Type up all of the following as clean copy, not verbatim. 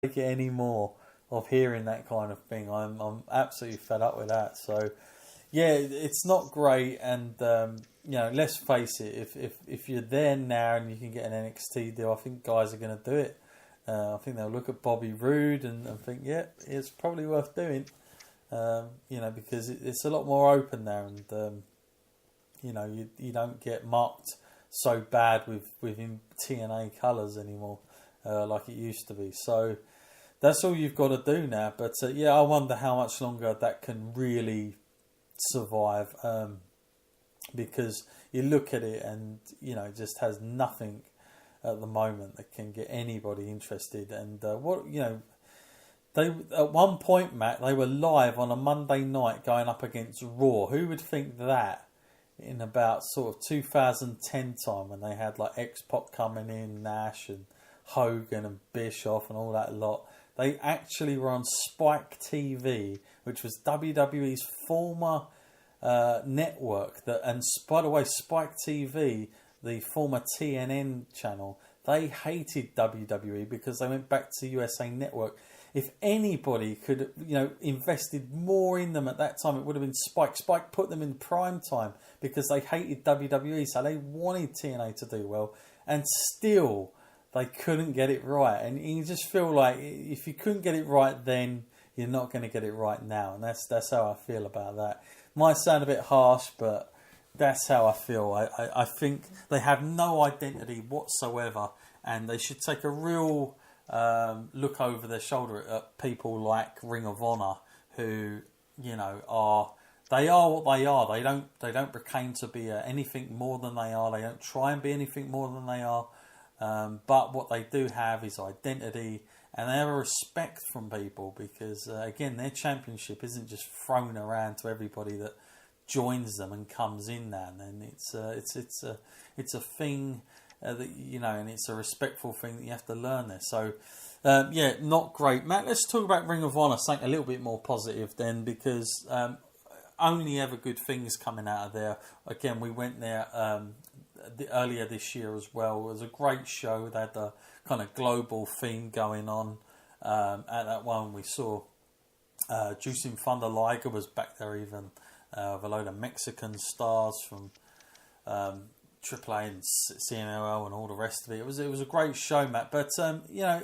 take it anymore of hearing that kind of thing. I'm absolutely fed up with that. So yeah, it's not great. And let's face it, if you're there now and you can get an NXT deal, I think guys are going to do it. I think they'll look at Bobby Roode and think, yeah, it's probably worth doing. Because it's a lot more open there, and you don't get marked so bad with TNA colours anymore like it used to be. So that's all you've got to do now. But I wonder how much longer that can really survive, because you look at it and it just has nothing at the moment that can get anybody interested. And they at one point, Matt, they were live on a Monday night going up against Raw. Who would think that in about sort of 2010 time, when they had like X-Pac coming in, Nash and Hogan and Bischoff and all that lot, they actually were on Spike TV, which was WWE's former network. And by the way, Spike TV, the former TNN channel, they hated WWE because they went back to USA Network. If anybody could, invested more in them at that time, it would have been Spike. Spike put them in prime time because they hated WWE, so they wanted TNA to do well, and still they couldn't get it right. And you just feel like if you couldn't get it right then, you're not going to get it right now. And that's how I feel about that. Might sound a bit harsh, but that's how I feel. I think they have no identity whatsoever, and they should take a real look over their shoulder at people like Ring of Honor, who are what they are. They don't proclaim to be anything more than they are. They don't try and be anything more than they are. But what they do have is identity, and they have a respect from people because again, their championship isn't just thrown around to everybody that joins them and comes in now and then. It's a thing. That and it's a respectful thing that you have to learn there. So, not great, Matt. Let's talk about Ring of Honor, something a little bit more positive then, because only ever good things coming out of there. Again, we went there earlier this year as well. It was a great show. They had the kind of global theme going on. At that one, we saw Jushin Thunder Liger was back there even, with a load of Mexican stars from AAA and CMLL and all the rest of it. It was a great show, Matt. But I've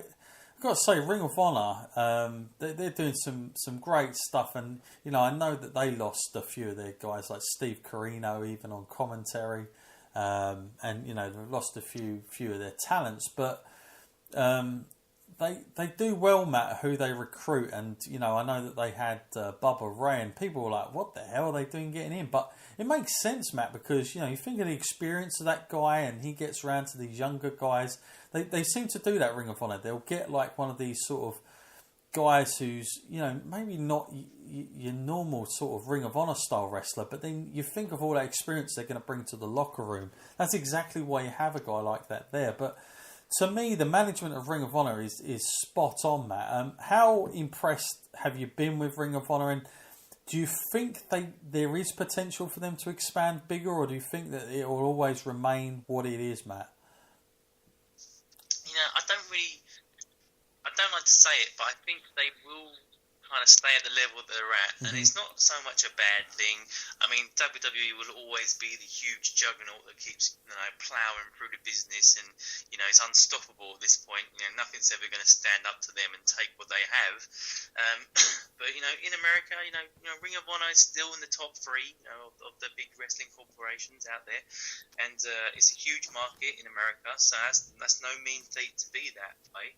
got to say, Ring of Honor, they're doing some great stuff, and I know that they lost a few of their guys, like Steve Corino, even on commentary, and they've lost a few of their talents, but they do well, Matt, who they recruit. And I know that they had Bubba Ray, and people were like, what the hell are they doing getting in? But it makes sense, Matt, because you think of the experience of that guy, and he gets around to these younger guys. They seem to do that, Ring of Honor. They'll get like one of these sort of guys who's maybe not your normal sort of Ring of Honor style wrestler, but then you think of all that experience they're going to bring to the locker room. That's exactly why you have a guy like that there. But to me, the management of Ring of Honor is spot on, Matt. How impressed have you been with Ring of Honor, and do you think there is potential for them to expand bigger, or do you think that it will always remain what it is, Matt? I don't like to say it, but I think they will kind of stay at the level that they're at, and it's not so much a bad thing. I mean, WWE will always be the huge juggernaut that keeps ploughing through the business, and it's unstoppable at this point. Nothing's ever going to stand up to them and take what they have. But in America, Ring of Honor is still in the top three of the big wrestling corporations out there, and it's a huge market in America, so that's no mean feat to be that way.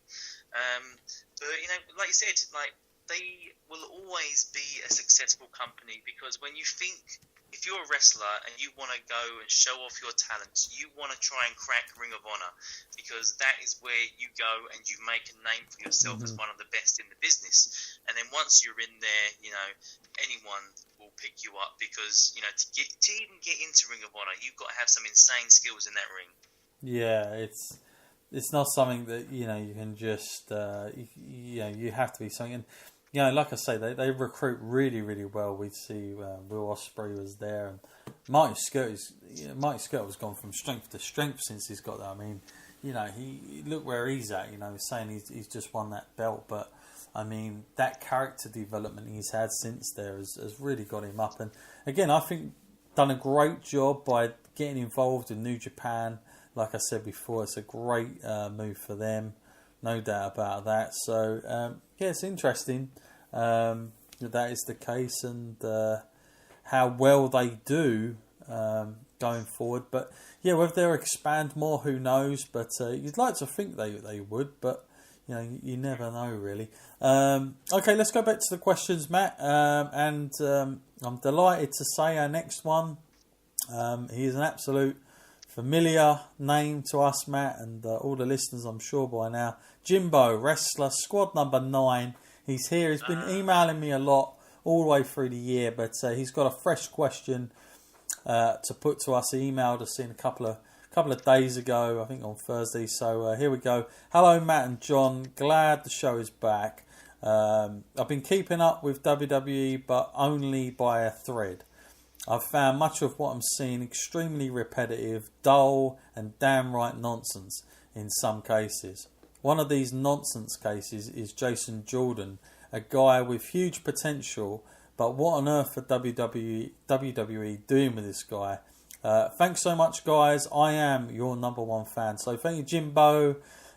But like you said, they will always be a successful company, because when you think, if you're a wrestler and you want to go and show off your talents, you want to try and crack Ring of Honor, because that is where you go and you make a name for yourself as one of the best in the business. And then once you're in there, anyone will pick you up, because to even get into Ring of Honor, you've got to have some insane skills in that ring. Yeah, it's not something that you can just you have to be something. And like I say, they recruit really, really well. We see Will Ospreay was there, and Marty Skrull has gone from strength to strength since he's got that. I mean, he look where he's at. He's saying he's just won that belt, but I mean that character development he's had since there has really got him up. And again, I think done a great job by getting involved in New Japan. Like I said before, it's a great move for them, no doubt about that. So it's interesting that is the case, and how well they do going forward. But yeah, whether they'll expand more, who knows? But you'd like to think they would, but you never know really. Okay, let's go back to the questions, Matt. And I'm delighted to say our next one. He is an absolute familiar name to us, Matt, and all the listeners, I'm sure by now. Jimbo, wrestler, squad number 9. He's here. He's been emailing me a lot all the way through the year, but he's got a fresh question to put to us. He emailed us in a couple of days ago, I think on Thursday. So here we go. Hello, Matt and John. Glad the show is back. I've been keeping up with WWE, but only by a thread. I've found much of what I'm seeing extremely repetitive, dull, and downright nonsense in some cases. One of these nonsense cases is Jason Jordan, a guy with huge potential, but what on earth are WWE doing with this guy? Thanks so much, guys. I am your number one fan. So thank you, Jimbo,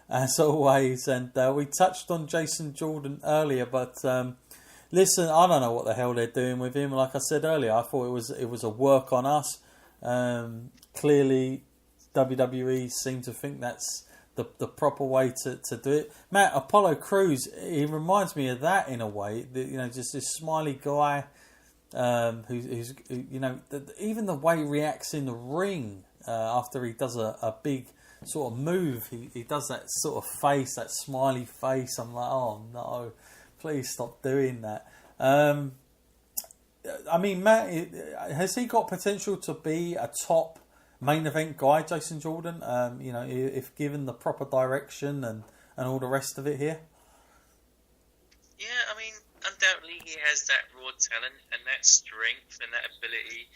as always. And we touched on Jason Jordan earlier, but listen, I don't know what the hell they're doing with him. Like I said earlier, I thought it was a work on us. Clearly, WWE seem to think that's the proper way to do it. Matt, Apollo Crews, he reminds me of that in a way. Just this smiley guy who's even the way he reacts in the ring after he does a big sort of move. He does that sort of face, that smiley face. I'm like, oh no, please stop doing that. I mean, Matt, has he got potential to be a top main event guy, Jason Jordan? If given the proper direction and all the rest of it here. Yeah, I mean, undoubtedly he has that raw talent and that strength and that ability,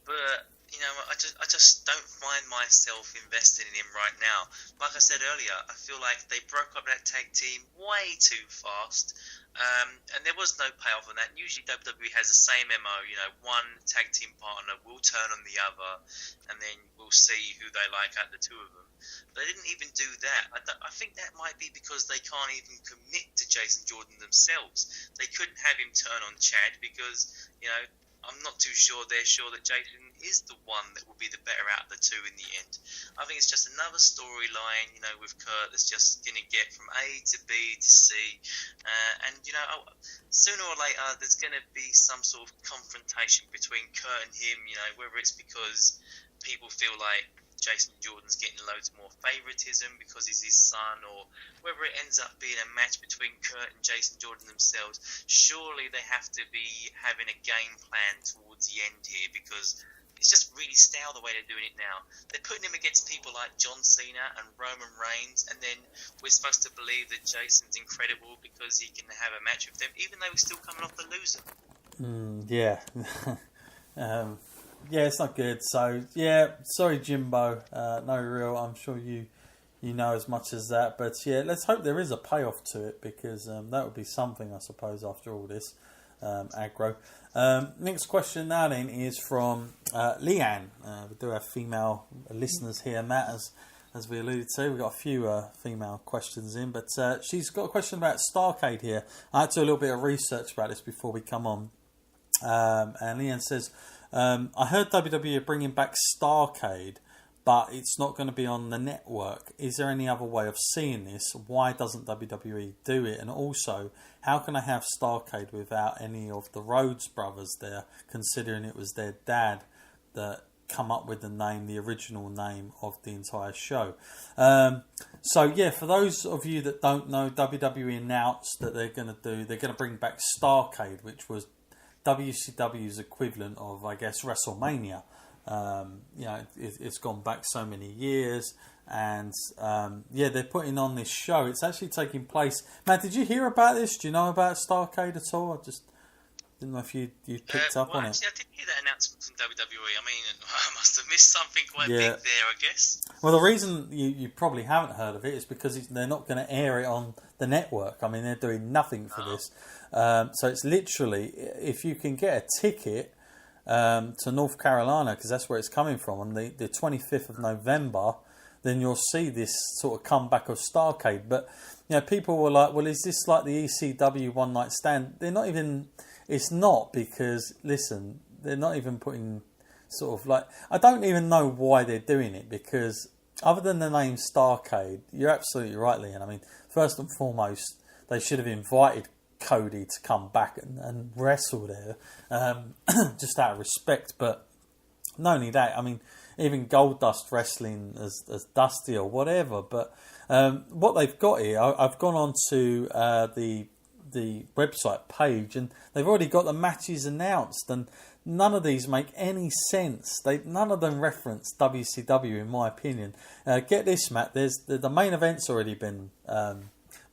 but I just don't find myself invested in him right now. Like I said earlier, I feel like they broke up that tag team way too fast, and there was no payoff on that. Usually WWE has the same MO, one tag team partner will turn on the other, and then we'll see who they like out of the two of them. They didn't even do that. I think that might be because they can't even commit to Jason Jordan themselves. They couldn't have him turn on Chad because, I'm not too sure they're sure that Jason is the one that will be the better out of the two in the end. I think it's just another storyline, with Kurt that's just going to get from A to B to C. And sooner or later there's going to be some sort of confrontation between Kurt and him, whether it's because people feel like Jason Jordan's getting loads more favoritism because he's his son, or whether it ends up being a match between Kurt and Jason Jordan themselves. Surely they have to be having a game plan towards the end here, because it's just really stale the way they're doing it now. They're putting him against people like John Cena and Roman Reigns, and then we're supposed to believe that Jason's incredible because he can have a match with them, even though he's still coming off the loser. Yeah. Yeah, it's not good. So, yeah, sorry, Jimbo. No real. I'm sure you know as much as that. But, yeah, let's hope there is a payoff to it, because that would be something, I suppose, after all this aggro. Next question now, then, is from Leanne. We do have female listeners here, Matt, as we alluded to. We've got a few female questions in. But she's got a question about Starrcade here. I had to do a little bit of research about this before we come on. And Leanne says, I heard WWE are bringing back Starrcade, but it's not going to be on the network. Is there any other way of seeing this? Why doesn't WWE do it? And also, how can I have Starrcade without any of the Rhodes brothers there, considering it was their dad that come up with the original name of the entire show? So yeah, for those of you that don't know, WWE announced that they're going to bring back Starrcade, which was WCW's equivalent of, I guess, WrestleMania. It's gone back so many years, and they're putting on this show. It's actually taking place. Matt, did you hear about this? Do you know about Starrcade at all? Didn't know if you picked up on actually, it. I did hear that announcement from WWE. I mean, I must have missed something quite big there, I guess. Well, the reason you probably haven't heard of it is because they're not going to air it on the network. I mean, they're doing nothing for this. So it's literally, if you can get a ticket to North Carolina, because that's where it's coming from, on the 25th of November, then you'll see this sort of comeback of Starrcade. But, you know, people were like, well, is this like the ECW One Night Stand? They're not even... It's not, because, listen, they're not even putting sort of like... I don't even know why they're doing it, because other than the name Starrcade, you're absolutely right, Leon. I mean, first and foremost, they should have invited Cody to come back and wrestle there, just out of respect. But not only that, I mean, even Goldust wrestling as Dusty or whatever. But what they've got here, I've gone on to the website page, and they've already got the matches announced, and none of these make any sense. None of them reference WCW, in my opinion. Get this, Matt. The main event's already been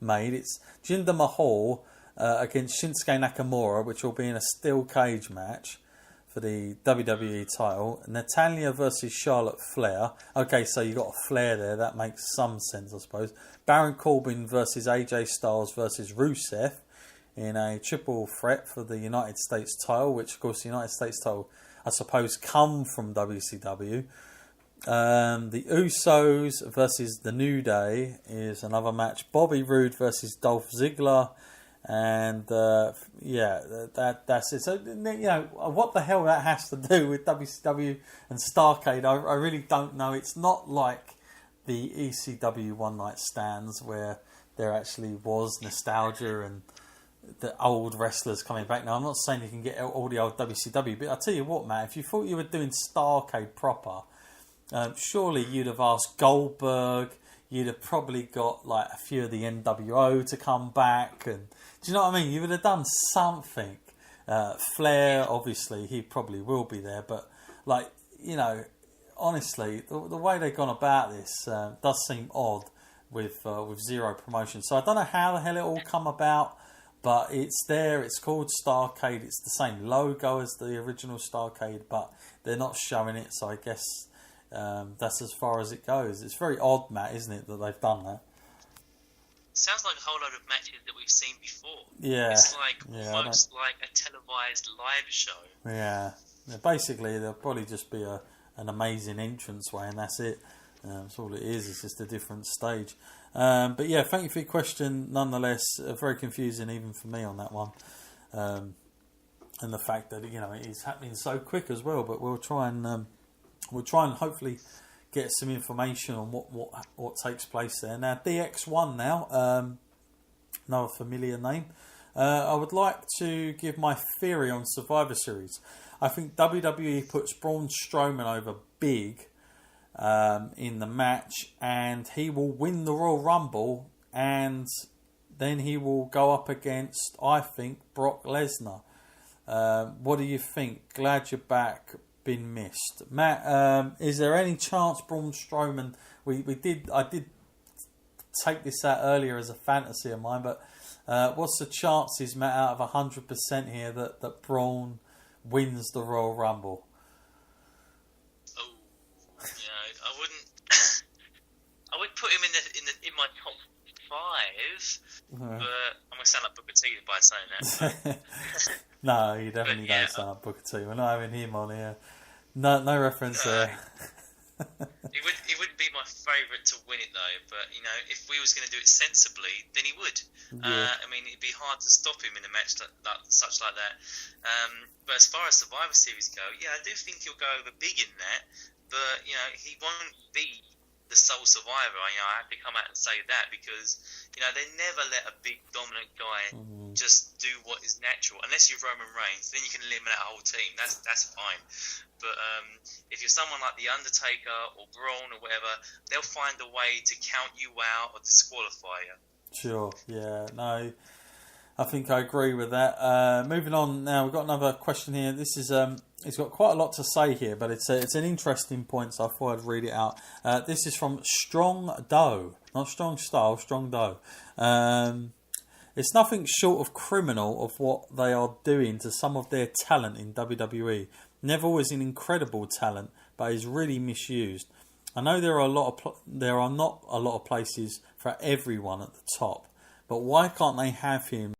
made. It's Jinder Mahal against Shinsuke Nakamura, which will be in a steel cage match for the WWE title. Natalya versus Charlotte Flair. Okay, so you got a Flair there. That makes some sense, I suppose. Baron Corbin versus AJ Styles versus Rusev in a triple threat for the United States title, which, of course, the United States title, I suppose, come from WCW. The Usos versus the New Day is another match. Bobby Roode versus Dolph Ziggler. And that's it. So, you know, what the hell that has to do with WCW and Starrcade, I really don't know. It's not like the ECW One Night Stands where there actually was nostalgia and the old wrestlers coming back. Now, I'm not saying you can get all the old WCW, but I'll tell you what, man, if you thought you were doing Starrcade proper, surely you'd have asked Goldberg. You'd have probably got like a few of the NWO to come back, and do you know what I mean? You would have done something. Flair, obviously, he probably will be there, but like, you know, honestly, the way they've gone about this does seem odd with zero promotion. So I don't know how the hell it all come about, but it's there. It's called Starrcade. It's the same logo as the original Starrcade, but they're not showing it. So I guess that's as far as it goes. It's very odd, Matt, isn't it, that they've done that? Sounds like a whole lot of matches that we've seen before. Yeah. It's like almost like a televised live show. Yeah. Basically, there'll probably just be an amazing entranceway, and that's it. That's all it is. It's just a different stage. But yeah, thank you for your question. Nonetheless, very confusing even for me on that one. And the fact that, you know, it is happening so quick as well. But we'll try and hopefully get some information on what takes place there. Now, DX1 now, another familiar name. I would like to give my theory on Survivor Series. I think WWE puts Braun Strowman over big in the match, and he will win the Royal Rumble, and then he will go up against, I think, Brock Lesnar. What do you think? Glad you're back. Been missed, Matt. Is there any chance Braun Strowman? I did take this out earlier as a fantasy of mine, but what's the chances, Matt, out of 100% here that Braun wins the Royal Rumble? Oh, yeah, I wouldn't. I would put him in my top 5, but I'm gonna sound like Booker T by saying that. No, you definitely don't sound like Booker T. We're not having him on here. No reference there. He wouldn't be my favourite to win it though, but you know, if we was going to do it sensibly, then he would. Yeah. I mean, it'd be hard to stop him in a match such like that. But as far as Survivor Series go, yeah, I do think he'll go over big in that, but you know, he won't be the sole survivor. You know, I have to come out and say that because, you know, they never let a big dominant guy just do what is natural. Unless you're Roman Reigns, then you can eliminate a whole team. That's fine. But if you're someone like The Undertaker or Braun or whatever, they'll find a way to count you out or disqualify you. Sure, yeah, no, I think I agree with that. Moving on now, we've got another question here. This is it's got quite a lot to say here, but it's an interesting point, so I thought I'd read it out. This is from Strong Doe, not Strong Style, Strong Doe. It's nothing short of criminal of what they are doing to some of their talent in WWE. Neville is an incredible talent, but is really misused. I know there are not a lot of places for everyone at the top, but why can't they have him